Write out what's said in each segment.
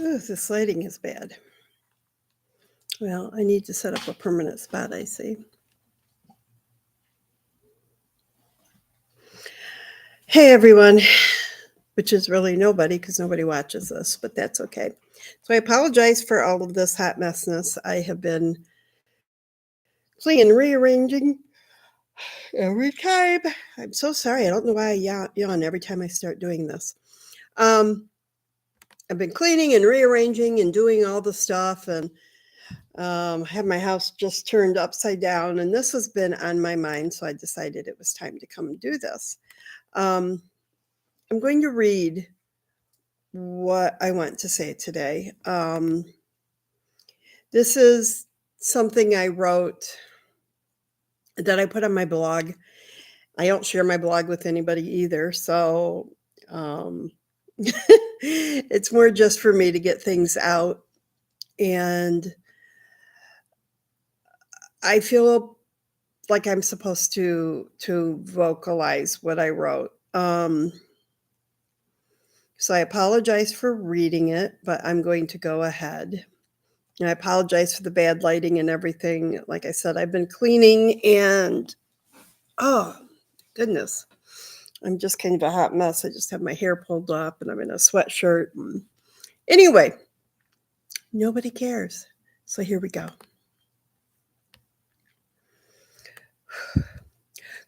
Ooh, this lighting is bad. Well, I need to set up a permanent spot, I see. Hey, everyone, which is really nobody because nobody watches this, but that's okay. So I apologize for all of this hot messness. I have been cleaning and rearranging every time. I'm so sorry. I don't know why I yawn every time I start doing this. Um, I've been cleaning and rearranging and doing all the stuff and have my house just turned upside down. And this has been on my mind, so I decided it was time to come and do this. Um, I'm going to read what I want to say today. This is something I wrote that I put on my blog. I don't share my blog with anybody either, so it's more just for me to get things out. And I feel like I'm supposed to vocalize what I wrote. So I apologize for reading it, but I'm going to go ahead. And I apologize for the bad lighting and everything. Like I said, I've been cleaning and oh goodness, I'm just kind of a hot mess. I just have my hair pulled up and I'm in a sweatshirt. Anyway, nobody cares. So here we go.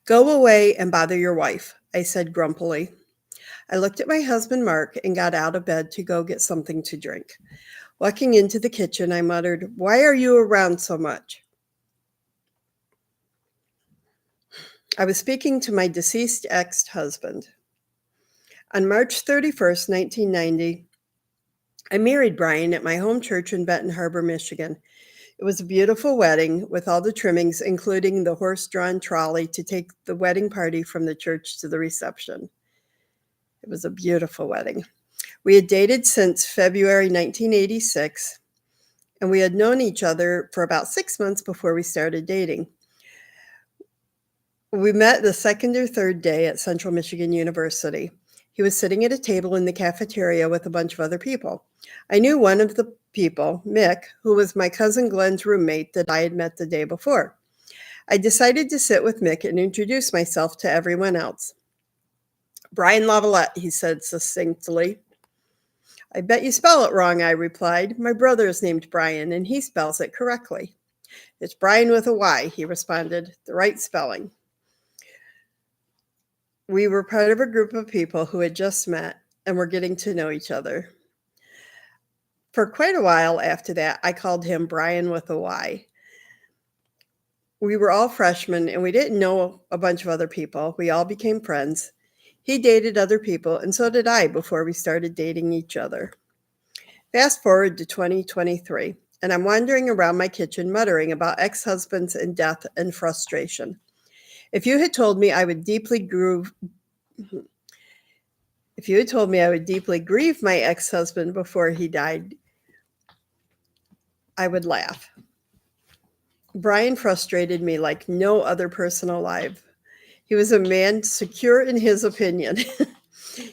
Go away and bother your wife, I said grumpily. I looked at my husband, Mark, and got out of bed to go get something to drink. Walking into the kitchen, I muttered, "Why are you around so much?" I was speaking to my deceased ex-husband. On March 31st, 1990, I married Bryan at my home church in Benton Harbor, Michigan. It was a beautiful wedding with all the trimmings, including the horse-drawn trolley to take the wedding party from the church to the reception. It was a beautiful wedding. We had dated since February 1986, and we had known each other for about 6 months before we started dating. We met the second or third day at Central Michigan University. He was sitting at a table in the cafeteria with a bunch of other people. I knew one of the people, Mick, who was my cousin Glenn's roommate that I had met the day before. I decided to sit with Mick and introduce myself to everyone else. "Bryan Lavalette," he said succinctly. "I bet you spell it wrong," I replied. "My brother is named Bryan, and he spells it correctly." "It's Bryan with a Y," he responded, "the right spelling." We were part of a group of people who had just met and were getting to know each other. For quite a while after that, I called him Bryan with a Y. We were all freshmen and we didn't know a bunch of other people. We all became friends. He dated other people, and so did I before we started dating each other. Fast forward to 2023, and I'm wandering around my kitchen muttering about ex-husbands and death and frustration. If you had told me I would deeply grieve my ex-husband before he died, I would laugh. Bryan frustrated me like no other person alive. He was a man secure in his opinion.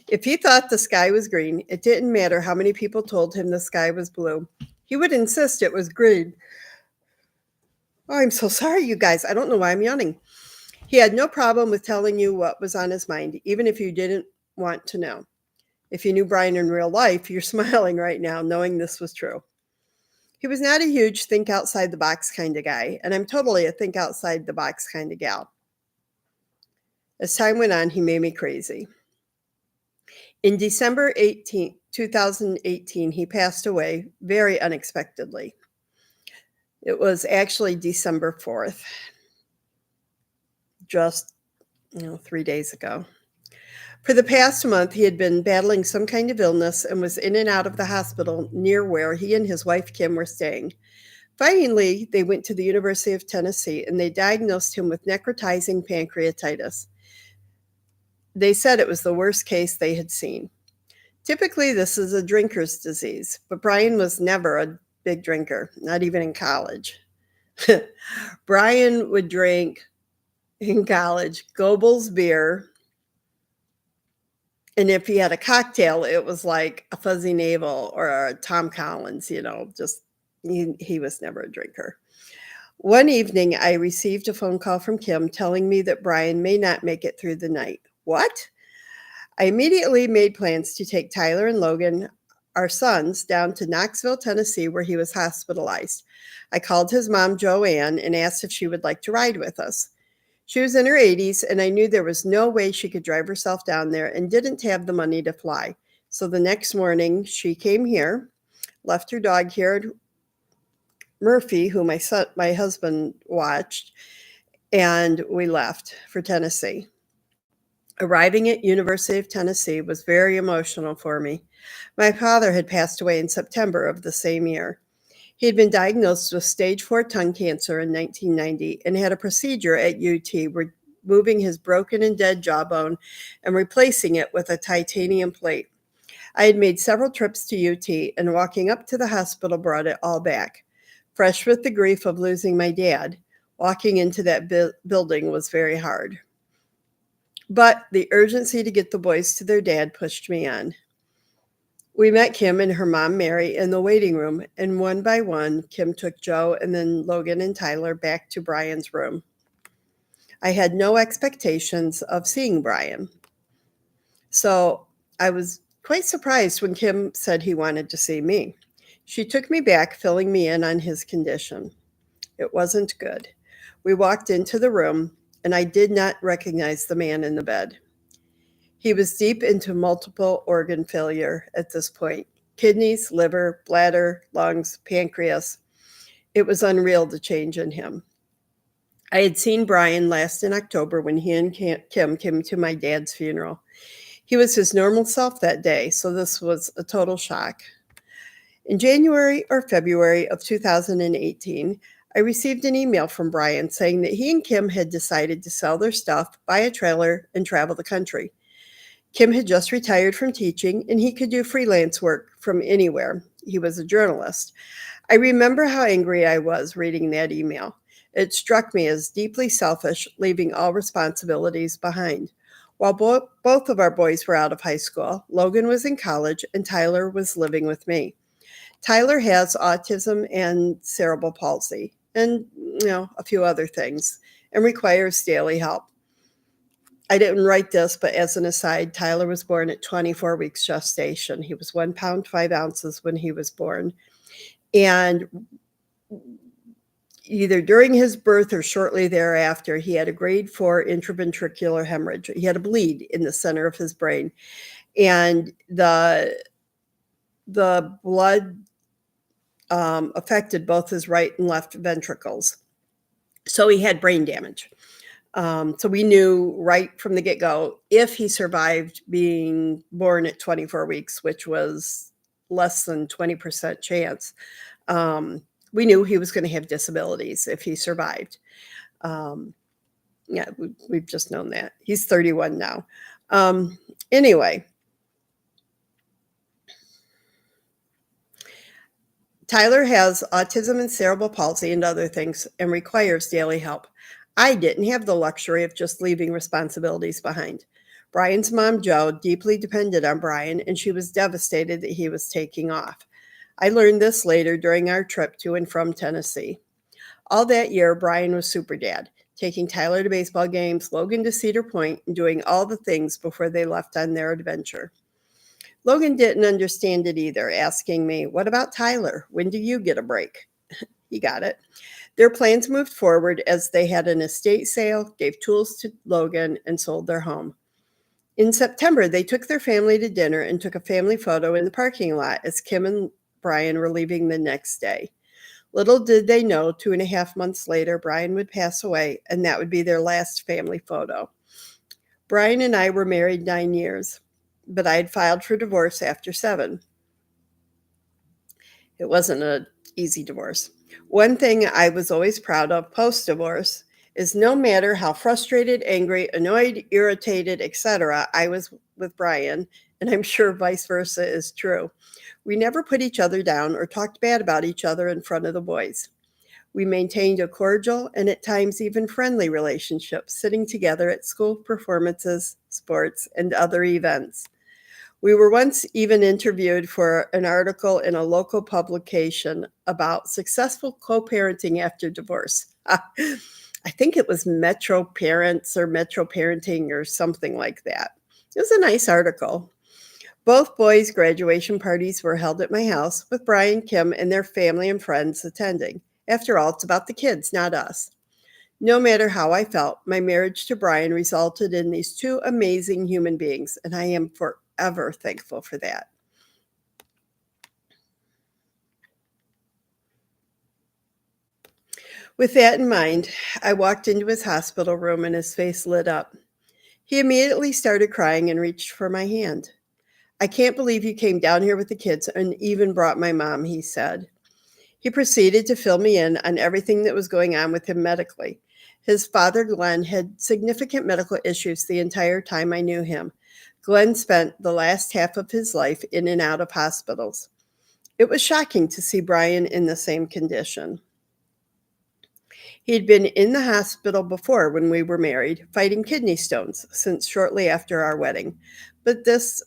If he thought the sky was green, it didn't matter how many people told him the sky was blue. He would insist it was green. Oh, I'm so sorry, you guys. I don't know why I'm yawning. He had no problem with telling you what was on his mind, even if you didn't want to know. If you knew Bryan in real life, you're smiling right now, knowing this was true. He was not a huge think outside the box kind of guy, and I'm totally a think outside the box kind of gal. As time went on, he made me crazy. In December 2018, he passed away very unexpectedly. It was actually December 4th, just 3 days ago. For the past month, he had been battling some kind of illness and was in and out of the hospital near where he and his wife Kim were staying. Finally, they went to the University of Tennessee and they diagnosed him with necrotizing pancreatitis. They said it was the worst case they had seen. Typically, this is a drinker's disease, but Bryan was never a big drinker, not even in college. Bryan would drink in college Goebbels beer And if he had a cocktail, it was like a Fuzzy Navel or a Tom Collins, just he was never a drinker. One evening, I received a phone call from Kim telling me that Bryan may not make it through the night. What? I immediately made plans to take Tyler and Logan, our sons, down to Knoxville, Tennessee, where he was hospitalized. I called his mom, Joanne, and asked if she would like to ride with us. She was in her 80s, and I knew there was no way she could drive herself down there and didn't have the money to fly. So the next morning, she came here, left her dog here, Murphy, who my husband watched, and we left for Tennessee. Arriving at University of Tennessee was very emotional for me. My father had passed away in September of the same year. He had been diagnosed with stage 4 tongue cancer in 1990 and had a procedure at UT removing his broken and dead jawbone and replacing it with a titanium plate. I had made several trips to UT, and walking up to the hospital brought it all back. Fresh with the grief of losing my dad, walking into that building was very hard. But the urgency to get the boys to their dad pushed me on. We met Kim and her mom, Mary, in the waiting room, and one by one, Kim took Joe and then Logan and Tyler back to Bryan's room. I had no expectations of seeing Bryan. So I was quite surprised when Kim said he wanted to see me. She took me back, filling me in on his condition. It wasn't good. We walked into the room, and I did not recognize the man in the bed. He was deep into multiple organ failure at this point: kidneys, liver, bladder, lungs, pancreas. It was unreal the change in him. I had seen Bryan last in October when he and Kim came to my dad's funeral. He was his normal self that day, so this was a total shock. In January or February of 2018, I received an email from Bryan saying that he and Kim had decided to sell their stuff, buy a trailer, and travel the country. Kim had just retired from teaching, and he could do freelance work from anywhere. He was a journalist. I remember how angry I was reading that email. It struck me as deeply selfish, leaving all responsibilities behind. While both of our boys were out of high school, Logan was in college and Tyler was living with me. Tyler has autism and cerebral palsy and, a few other things, and requires daily help. I didn't write this, but as an aside, Tyler was born at 24 weeks gestation. He was 1 pound, 5 ounces when he was born. And either during his birth or shortly thereafter, he had a grade 4 intraventricular hemorrhage. He had a bleed in the center of his brain. And the blood affected both his right and left ventricles. So he had brain damage. So we knew right from the get-go, if he survived being born at 24 weeks, which was less than 20% chance, we knew he was going to have disabilities if he survived. We've just known that. He's 31 now. Anyway, Tyler has autism and cerebral palsy and other things and requires daily help. I didn't have the luxury of just leaving responsibilities behind. Bryan's mom, Jo, deeply depended on Bryan, and she was devastated that he was taking off. I learned this later during our trip to and from Tennessee. All that year, Bryan was super dad, taking Tyler to baseball games, Logan to Cedar Point, and doing all the things before they left on their adventure. Logan didn't understand it either, asking me, "What about Tyler? When do you get a break?" He got it. Their plans moved forward as they had an estate sale, gave tools to Logan, and sold their home. In September, they took their family to dinner and took a family photo in the parking lot as Kim and Bryan were leaving the next day. Little did they know, 2.5 months later, Bryan would pass away, and that would be their last family photo. Bryan and I were married 9 years, but I had filed for divorce after 7. It wasn't an easy divorce. One thing I was always proud of post-divorce is no matter how frustrated, angry, annoyed, irritated, etc. I was with Bryan, and I'm sure vice versa is true, we never put each other down or talked bad about each other in front of the boys. We maintained a cordial and at times even friendly relationship, sitting together at school performances, sports, and other events. We were once even interviewed for an article in a local publication about successful co-parenting after divorce. I think it was Metro Parents or Metro Parenting or something like that. It was a nice article. Both boys' graduation parties were held at my house with Bryan, Kim, and their family and friends attending. After all, it's about the kids, not us. No matter how I felt, my marriage to Bryan resulted in these two amazing human beings, and I am forever thankful for that. With that in mind, I walked into his hospital room and his face lit up. He immediately started crying and reached for my hand. I can't believe you came down here with the kids and even brought my mom, he said. He proceeded to fill me in on everything that was going on with him medically. His father, Glenn, had significant medical issues the entire time I knew him. Glenn spent the last half of his life in and out of hospitals. It was shocking to see Bryan in the same condition. He'd been in the hospital before when we were married, fighting kidney stones since shortly after our wedding. But this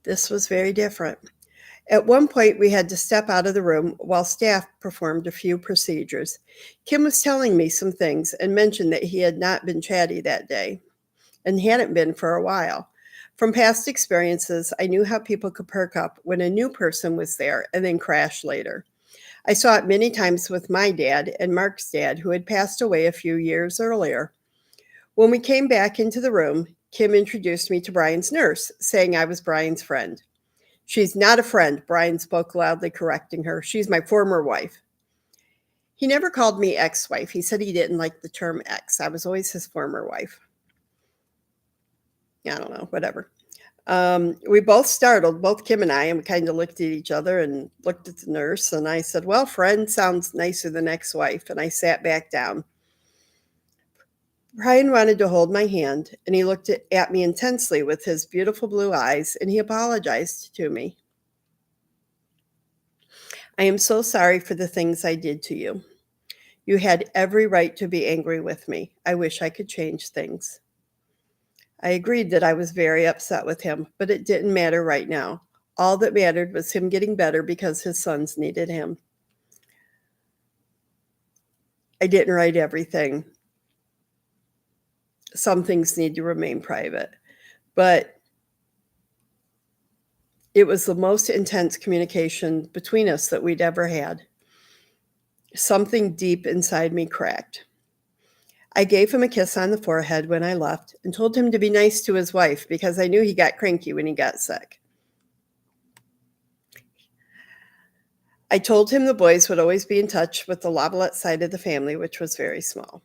was very different. At one point, we had to step out of the room while staff performed a few procedures. Kim was telling me some things and mentioned that he had not been chatty that day and hadn't been for a while. From past experiences, I knew how people could perk up when a new person was there and then crash later. I saw it many times with my dad and Mark's dad, who had passed away a few years earlier. When we came back into the room, Kim introduced me to Bryan's nurse, saying I was Bryan's friend. She's not a friend, Bryan spoke loudly, correcting her. She's my former wife. He never called me ex-wife. He said he didn't like the term ex. I was always his former wife. I don't know, whatever. We both startled, both Kim and I, and we kind of looked at each other and looked at the nurse. And I said, well, friend sounds nicer than ex-wife. And I sat back down. Bryan wanted to hold my hand, and he looked at me intensely with his beautiful blue eyes, and he apologized to me. I am so sorry for the things I did to you. You had every right to be angry with me. I wish I could change things. I agreed that I was very upset with him, but it didn't matter right now. All that mattered was him getting better because his sons needed him. I didn't write everything. Some things need to remain private, but it was the most intense communication between us that we'd ever had. Something deep inside me cracked. I gave him a kiss on the forehead when I left and told him to be nice to his wife because I knew he got cranky when he got sick. I told him the boys would always be in touch with the Lavalette side of the family, which was very small.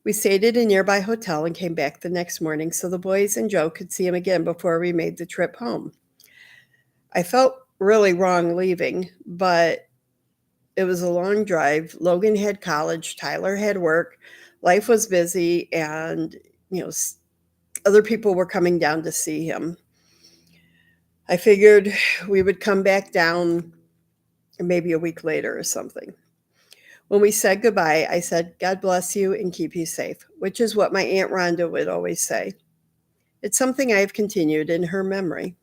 We stayed at a nearby hotel and came back the next morning so the boys and Joe could see him again before we made the trip home. I felt really wrong leaving, but it was a long drive. Logan had college, Tyler had work, life was busy, and other people were coming down to see him. I figured we would come back down maybe a week later or something. When we said goodbye, I said, God bless you and keep you safe, which is what my Aunt Rhonda would always say. It's something I have continued in her memory.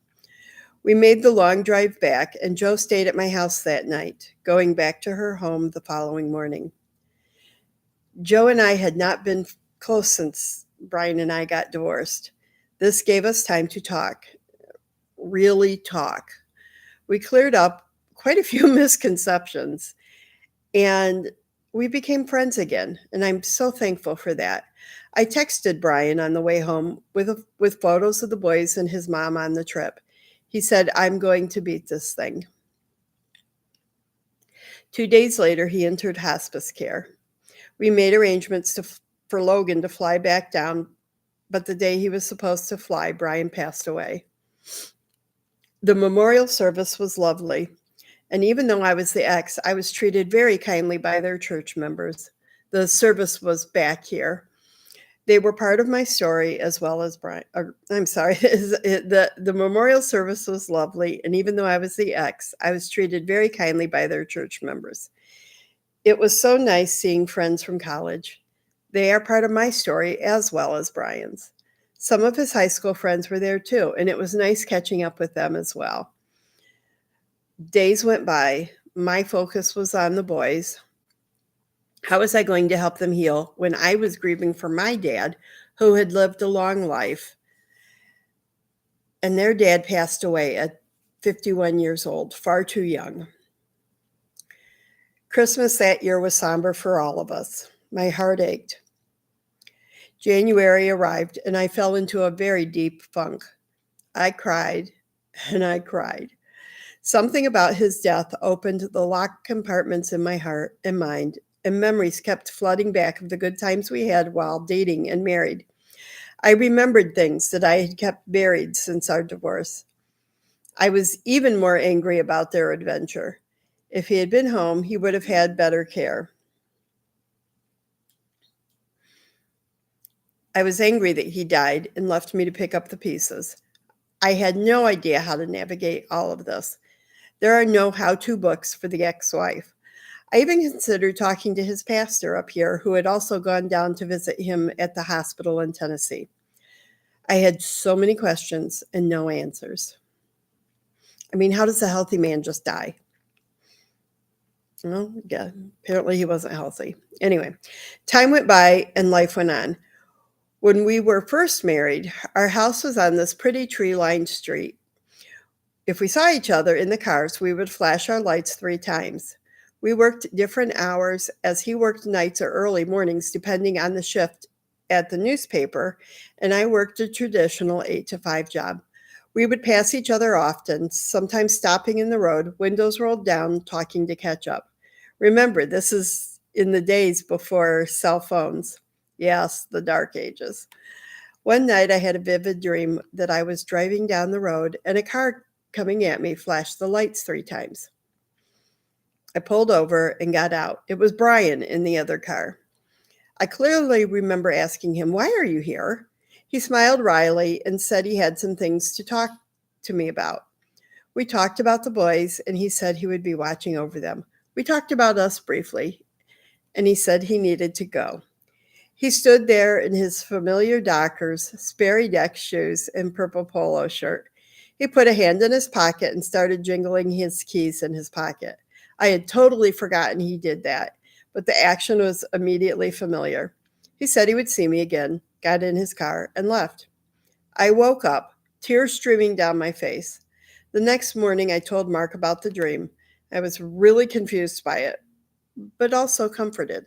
We made the long drive back, and Joe stayed at my house that night, going back to her home the following morning. Joe and I had not been close since Bryan and I got divorced. This gave us time to talk, really talk. We cleared up quite a few misconceptions, and we became friends again, and I'm so thankful for that. I texted Bryan on the way home with photos of the boys and his mom on the trip. He said, I'm going to beat this thing. 2 days later, he entered hospice care. We made arrangements for Logan to fly back down, but the day he was supposed to fly, Bryan passed away. The memorial service was lovely, and even though I was the ex, I was treated very kindly by their church members. The service was back here. They were part of my story as well as Bryan. I'm sorry, the memorial service was lovely, and even though I was the ex, I was treated very kindly by their church members. It was so nice seeing friends from college. They are part of my story as well as Bryan's. Some of his high school friends were there too, and it was nice catching up with them as well. Days went by. My focus was on the boys. How was I going to help them heal when I was grieving for my dad, who had lived a long life, and their dad passed away at 51 years old, far too young. Christmas that year was somber for all of us. My heart ached. January arrived, and I fell into a very deep funk. I cried and I cried. Something about his death opened the locked compartments in my heart and mind, and memories kept flooding back of the good times we had while dating and married. I remembered things that I had kept buried since our divorce. I was even more angry about their adventure. If he had been home, he would have had better care. I was angry that he died and left me to pick up the pieces. I had no idea how to navigate all of this. There are no how-to books for the ex-wife. I even considered talking to his pastor up here, who had also gone down to visit him at the hospital in Tennessee. I had so many questions and no answers. I mean, how does a healthy man just die? Well, yeah, apparently he wasn't healthy. Anyway, time went by and life went on. When we were first married, our house was on this pretty tree-lined street. If we saw each other in the cars, we would flash our lights 3 times. We worked different hours, as he worked nights or early mornings, depending on the shift at the newspaper, and I worked a traditional 8 to 5 job. We would pass each other often, sometimes stopping in the road, windows rolled down, talking to catch up. Remember, this is in the days before cell phones. Yes, the dark ages. One night I had a vivid dream that I was driving down the road and a car coming at me flashed the lights 3 times. I pulled over and got out. It was Bryan in the other car. I clearly remember asking him, "Why are you here?" He smiled wryly and said he had some things to talk to me about. We talked about the boys, and he said he would be watching over them. We talked about us briefly, and he said he needed to go. He stood there in his familiar Dockers, Sperry Deck shoes, and purple polo shirt. He put a hand in his pocket and started jingling his keys in his pocket. I had totally forgotten he did that, but the action was immediately familiar. He said he would see me again, got in his car, and left. I woke up, tears streaming down my face. The next morning, I told Mark about the dream. I was really confused by it, but also comforted.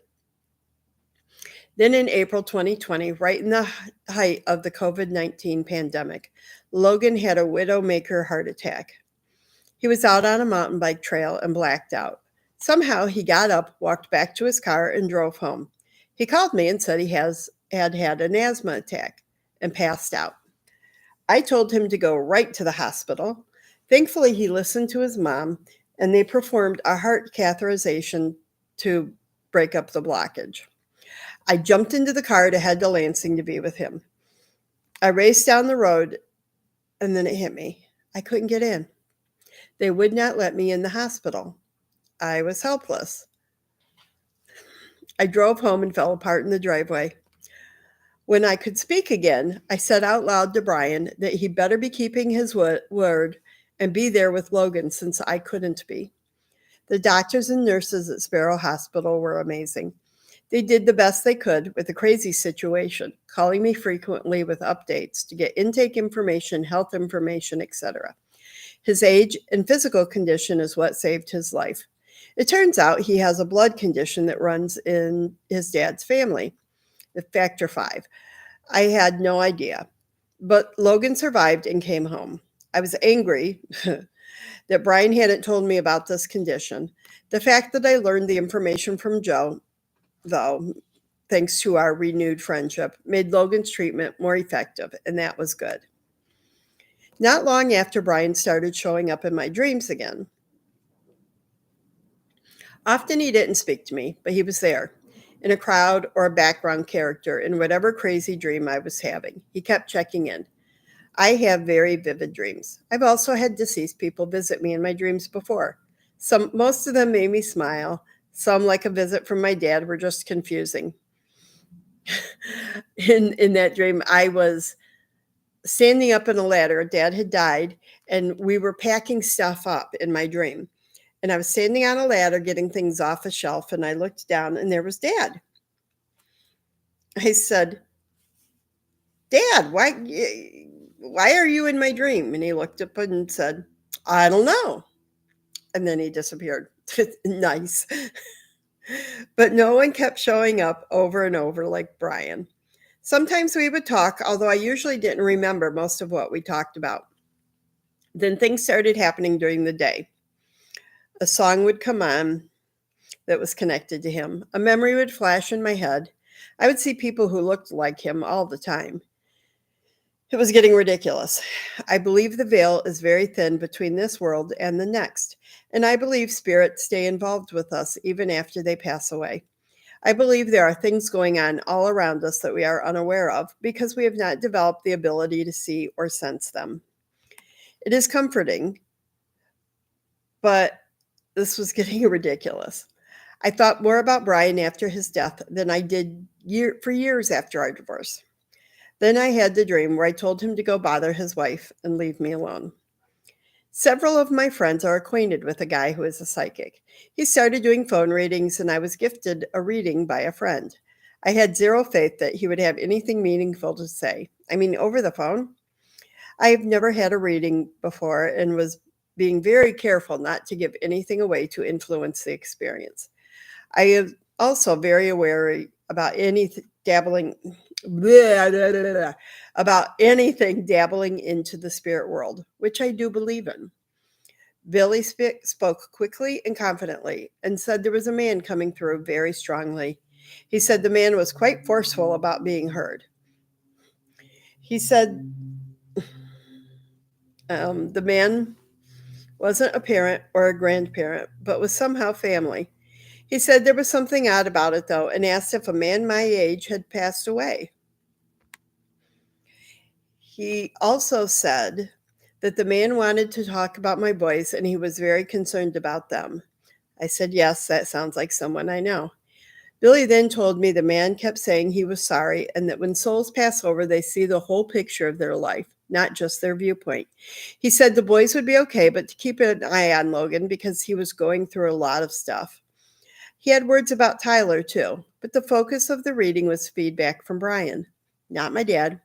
Then in April 2020, right in the height of the COVID-19 pandemic, Logan had a widowmaker heart attack. He was out on a mountain bike trail and blacked out. Somehow he got up, walked back to his car, and drove home. He called me and said he had an asthma attack and passed out. I told him to go right to the hospital. Thankfully, he listened to his mom, and they performed a heart catheterization to break up the blockage. I jumped into the car to head to Lansing to be with him. I raced down the road, and then it hit me. I couldn't get in. They would not let me in the hospital. I was helpless. I drove home and fell apart in the driveway. When I could speak again, I said out loud to Bryan that he better be keeping his word and be there with Logan, since I couldn't be. The doctors and nurses at Sparrow Hospital were amazing. They did the best they could with a crazy situation, calling me frequently with updates to get intake information, health information, etc. His age and physical condition is what saved his life. It turns out he has a blood condition that runs in his dad's family, the factor V. I had no idea, but Logan survived and came home. I was angry that Bryan hadn't told me about this condition. The fact that I learned the information from Joe, though, thanks to our renewed friendship, made Logan's treatment more effective, and that was good. Not long after, Bryan started showing up in my dreams again. Often he didn't speak to me, but he was there, in a crowd or a background character in whatever crazy dream I was having. He kept checking in. I have very vivid dreams. I've also had deceased people visit me in my dreams before. Most of them made me smile. Some, like a visit from my dad, were just confusing. In that dream, I was standing up in a ladder. Dad had died, and we were packing stuff up in my dream. And I was standing on a ladder getting things off a shelf, and I looked down, and there was Dad. I said, Dad, why are you in my dream? And he looked up and said, I don't know. And then he disappeared. Nice. But no one kept showing up over and over like Bryan. Sometimes we would talk, although I usually didn't remember most of what we talked about. Then things started happening during the day. A song would come on that was connected to him. A memory would flash in my head. I would see people who looked like him all the time. It was getting ridiculous. I believe the veil is very thin between this world and the next, and I believe spirits stay involved with us even after they pass away. I believe there are things going on all around us that we are unaware of because we have not developed the ability to see or sense them. It is comforting, but this was getting ridiculous. I thought more about Bryan after his death than I did for years after our divorce. Then I had the dream where I told him to go bother his wife and leave me alone. Several of my friends are acquainted with a guy who is a psychic. He started doing phone readings, and I was gifted a reading by a friend. I had zero faith that he would have anything meaningful to say. I mean, over the phone? I have never had a reading before and was being very careful not to give anything away to influence the experience. I am also very aware about anything dabbling about anything dabbling into the spirit world, which I do believe in. Billy spoke quickly and confidently and said there was a man coming through very strongly. He said the man was quite forceful about being heard. He said the man wasn't a parent or a grandparent, but was somehow family. He said there was something odd about it, though, and asked if a man my age had passed away. He also said that the man wanted to talk about my boys and he was very concerned about them. I said, yes, that sounds like someone I know. Billy then told me the man kept saying he was sorry and that when souls pass over, they see the whole picture of their life, not just their viewpoint. He said the boys would be okay, but to keep an eye on Logan because he was going through a lot of stuff. He had words about Tyler, too, but the focus of the reading was feedback from Bryan, not my dad,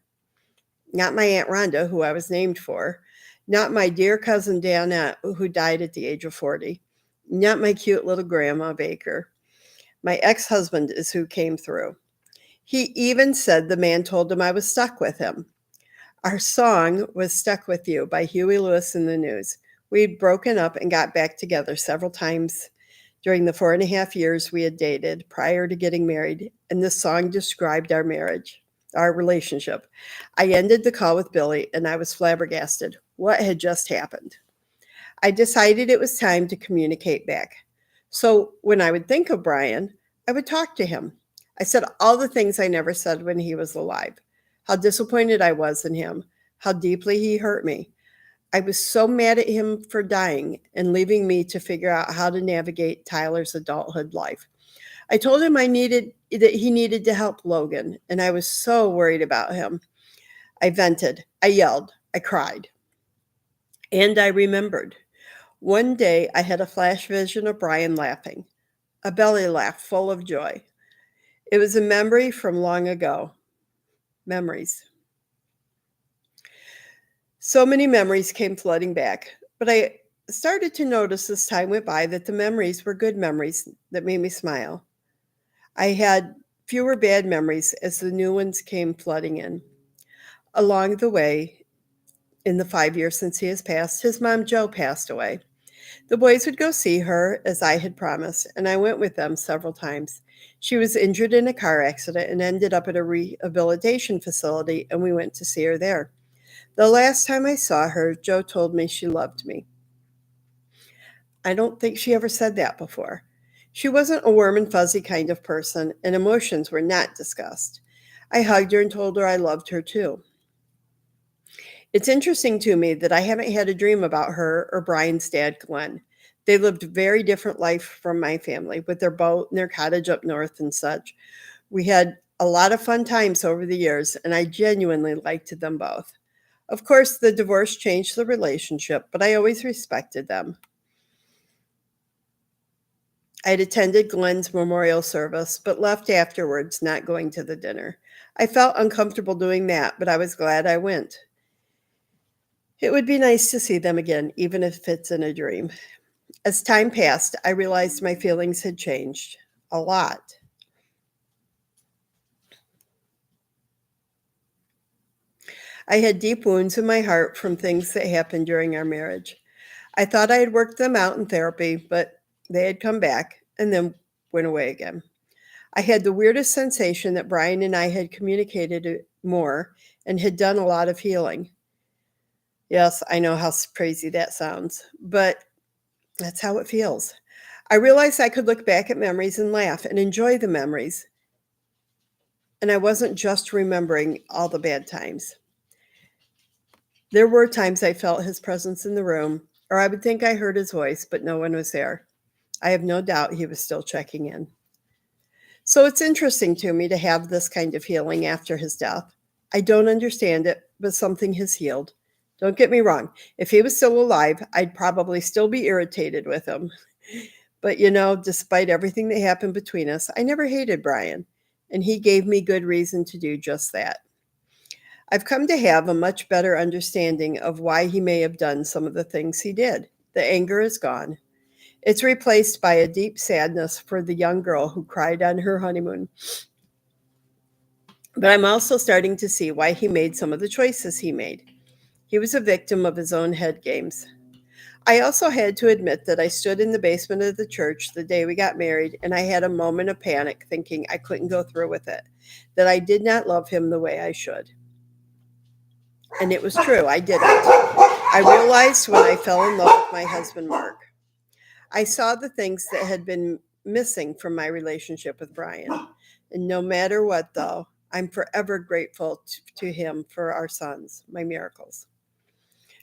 not my Aunt Rhonda, who I was named for, not my dear cousin Danette, who died at the age of 40, not my cute little grandma Baker. My ex-husband is who came through. He even said the man told him I was stuck with him. Our song was Stuck With You by Huey Lewis and the News. We'd broken up and got back together several times during the 4.5 years we had dated prior to getting married, and this song described our marriage, our relationship. I ended the call with Billy, and I was flabbergasted. What had just happened? I decided it was time to communicate back. So when I would think of Bryan, I would talk to him. I said all the things I never said when he was alive, how disappointed I was in him, how deeply he hurt me. I was so mad at him for dying and leaving me to figure out how to navigate Tyler's adulthood life. I told him that he needed to help Logan, and I was so worried about him. I vented, I yelled, I cried. And I remembered. One day I had a flash vision of Bryan laughing, a belly laugh full of joy. It was a memory from long ago. Memories. So many memories came flooding back, but I started to notice as time went by that the memories were good memories that made me smile. I had fewer bad memories as the new ones came flooding in. Along the way, in the 5 years since he has passed, his mom, Jo, passed away. The boys would go see her, as I had promised, and I went with them several times. She was injured in a car accident and ended up at a rehabilitation facility, and we went to see her there. The last time I saw her, Jo told me she loved me. I don't think she ever said that before. She wasn't a warm and fuzzy kind of person, and emotions were not discussed. I hugged her and told her I loved her too. It's interesting to me that I haven't had a dream about her or Bryan's dad, Glenn. They lived a very different life from my family, with their boat and their cottage up north and such. We had a lot of fun times over the years, and I genuinely liked them both. Of course, the divorce changed the relationship, but I always respected them. I'd attended Glenn's memorial service, but left afterwards, not going to the dinner. I felt uncomfortable doing that, but I was glad I went. It would be nice to see them again, even if it's in a dream. As time passed, I realized my feelings had changed a lot. I had deep wounds in my heart from things that happened during our marriage. I thought I had worked them out in therapy, but they had come back and then went away again. I had the weirdest sensation that Bryan and I had communicated more and had done a lot of healing. Yes, I know how crazy that sounds, but that's how it feels. I realized I could look back at memories and laugh and enjoy the memories, and I wasn't just remembering all the bad times. There were times I felt his presence in the room, or I would think I heard his voice, but no one was there. I have no doubt he was still checking in. So it's interesting to me to have this kind of healing after his death. I don't understand it, but something has healed. Don't get me wrong. If he was still alive, I'd probably still be irritated with him. But despite everything that happened between us, I never hated Bryan, and he gave me good reason to do just that. I've come to have a much better understanding of why he may have done some of the things he did. The anger is gone. It's replaced by a deep sadness for the young girl who cried on her honeymoon. But I'm also starting to see why he made some of the choices he made. He was a victim of his own head games. I also had to admit that I stood in the basement of the church the day we got married, and I had a moment of panic thinking I couldn't go through with it, that I did not love him the way I should. And it was true, I didn't. I realized when I fell in love with my husband, Mark. I saw the things that had been missing from my relationship with Bryan. And no matter what, though, I'm forever grateful to him for our sons, my miracles.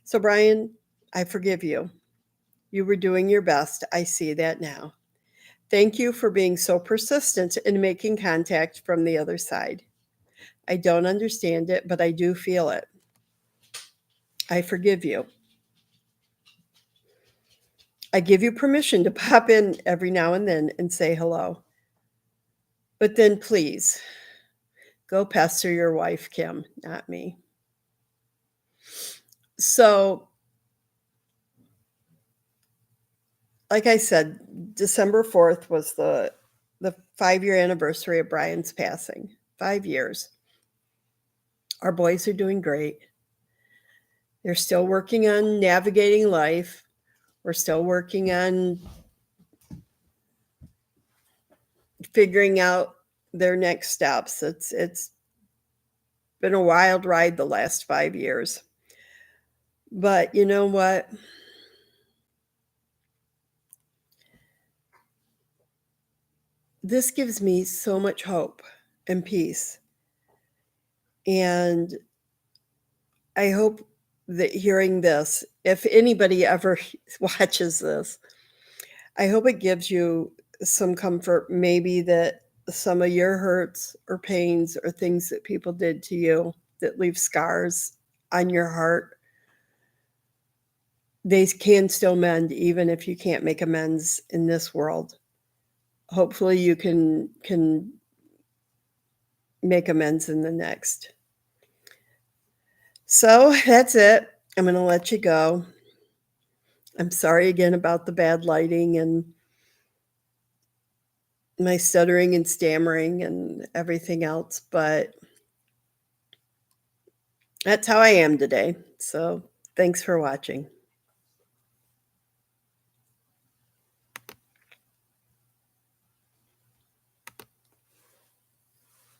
So, Bryan, I forgive you. You were doing your best. I see that now. Thank you for being so persistent in making contact from the other side. I don't understand it, but I do feel it. I forgive you. I give you permission to pop in every now and then and say hello. But then please go pester your wife, Kim, not me. So, like I said, December 4th was the 5-year anniversary of Bryan's passing. 5 years. Our boys are doing great. They're still working on navigating life. We're still working on figuring out their next steps. It's been a wild ride the last 5 years. But you know what? This gives me so much hope and peace. And I hope that hearing this, if anybody ever watches this, I hope it gives you some comfort, maybe that some of your hurts or pains or things that people did to you that leave scars on your heart, they can still mend even if you can't make amends in this world. Hopefully you can make amends in the next. So that's it. I'm going to let you go. I'm sorry again about the bad lighting and my stuttering and stammering and everything else, but that's how I am today. So thanks for watching.